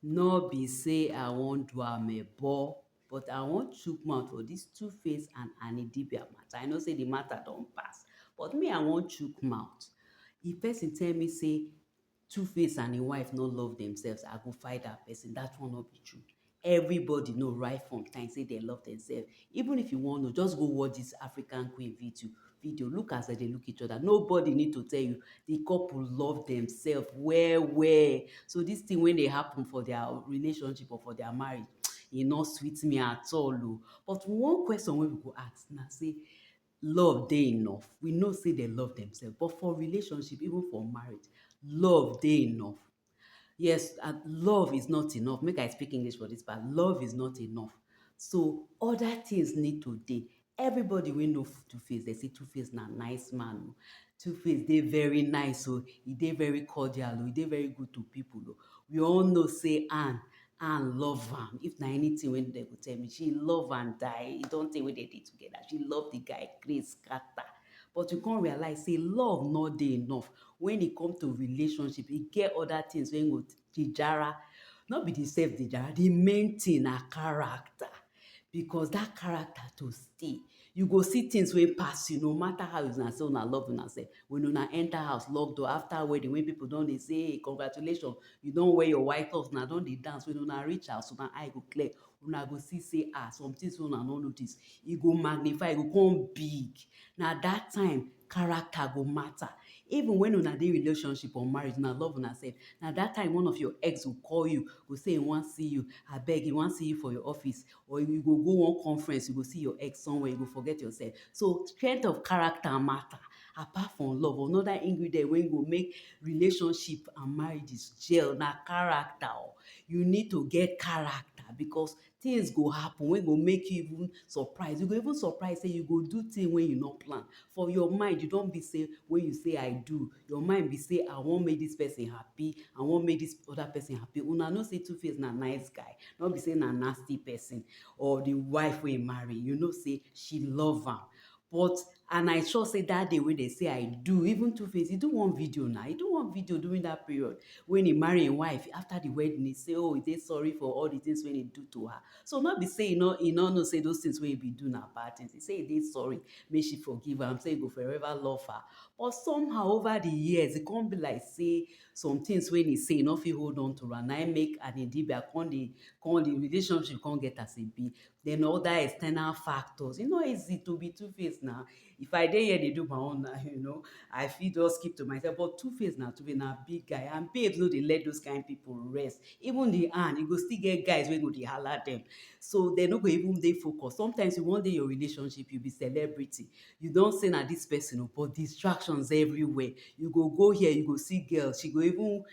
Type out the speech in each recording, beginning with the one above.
No be say I wan do amebo, but I wan chook mouth for dis Tuface and Ann Idibia matter. I know say the matter don pass, but me I wan chook mouth. If person tell me say Tuface and im wife no love themselves, I go fight dat person. Dat one no be true. Everybody know right from time say dem love themselves. Even if you wan know, just go watch dis African Queen video. Look as dem dey look each other. Nobody need to tell you the couple love themselves well well. So dis thing wey dey happen for their relationship or for their marriage, e no sweet me at all o. But one question wey we go ask na say love dey enough? We know say dem love themselves, but for relationship, even for marriage, love dey enough? Yes, love is not enough. Make I speak English for dis part. Love is not enough. So other things need to dey. Everybody wey know Tuface, dey say Tuface na nice man o. Tuface dey very nice o. E dey very cordial o. E dey very good to people o. We all know say Ann love am. If na anything wey dem go tell me, she love am die. E don tey wey dem dey together. She love the guy grace scatter. But you come realize say love no dey enough. When e come to relationship, e get other things wey go dey jara. No be the self dey jara. The main thing na character. Because that character to stay, you go see things wey pass you, no matter how una say una love una sef. When una enter house, lock door, after wedding, when people don dey say, hey, congratulations, you don wear your white cloth, una don dey dance. When una reach house, una eye go clear. Una go see say, some things wey una no notice, e go magnify, e go come big. Na that time character go matter. Even when una dey relationship or marriage, una love una sef, na that time one of your ex go call you, go say e wan see you, abeg e wan see you for your office, or you go go one conference, you go see your ex somewhere, you go forget yourself. So strength of character matter. Apart from love, another ingredient wey go make relationship and marriages gel na character o. You need to get character, because things go happen wey go make you even surprise. You go even surprise say you go do thing wey you no plan. For your mind, you don be say when you say I do, your mind be say I wan make this person happy, I wan make this other person happy. Una know say Tuface na nice guy, no be say na nasty person. Or the wife wey marry, you know say she love am. But and I sure say that day wey dey say I do, even Tuface, he do one video now. He do one video during that period when he marry im wife. After the wedding, he say, oh, he dey sorry for all the things wey he do to her. So no be say he no know say those things wey he be do na bad things. He say he dey sorry, make she forgive am, say he go forever love her. But somehow over the years, e come be like say some things wey he say he no fit hold on to am. Na im make Ann Idibia come the relationship come get as e be. Then other external factors. E no easy to be Tuface now. If I dey here dey do my own now, I fit just keep to myself. But Tuface na big guy, and babes no dey let those kind people rest. Even the Ann, you go still get guys wey go dey hala dem. So dem no go even dey focus. Sometimes you wan dey your relationship, you be celebrity. You don say na this person o, but distractions everywhere. You go here, you go see girl, she go even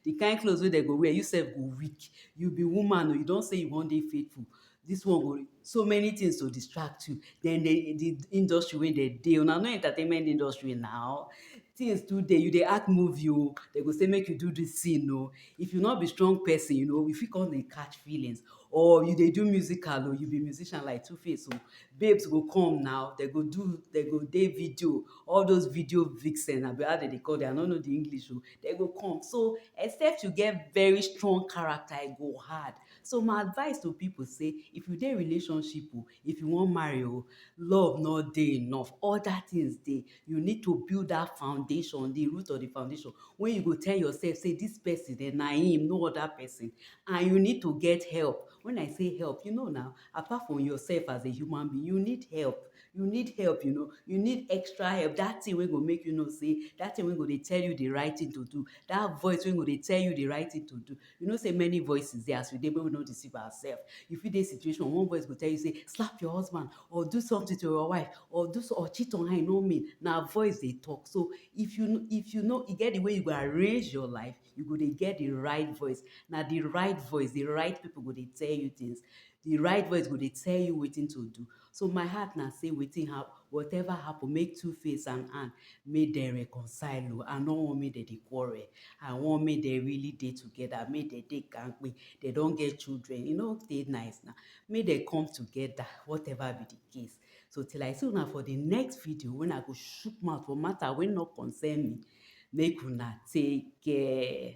the kind clothes wey dem go wear, you sef go weak. You be woman o, you don say you wan dey faithful. This one go so many things to distract you. Then the industry wey dem dey, una know entertainment industry now. Things too dey, you dey act movie o, dem go say make you do this scene o. If you no be strong person, you fit come dey catch feelings. Or you dey do musical o, you be musician like Tuface o, babes go come now, dem go dey video, all those video vixen, abi how dem dey call them, I no know the English o, dem go come. So except you get very strong character, e go hard. So my advice to people say, if you dey relationship o, if you wan marry o, love no dey enough. Other things dey. You need to build that foundation, the root of the foundation, when you go tell yourself say this person na him, no other person. And you need to get help. When I say help, now, apart from yourself as a human being, you need help. You need help, you need extra help. That thing wey go make you know say, that thing wey go dey tell you the right thing to do, that voice wey go dey tell you the right thing to do. You know say many voices dey as we dey, make we no deceive ourselves. You fit dey situation, one voice go tell you say slap your husband, or do something to your wife, or cheat on her, you no mean. Na voice dey talk. So if you know, e get the way you go arrange your life, you go dey get the right voice. Na the right voice, the right people go dey tell you things. The right voice go dey tell you wetin to do. So my heart na say whatever happen, make Tuface and Ann, make dem reconcile o. I no want make dem dey quarrel. I want make dem really dey together, make dem dey kampe. Dem don get children, e no dey nice now. Make dem come together, whatever be the case. So till I see una for the next video, when I go chook mouth for matter wey no concern me, make una take care.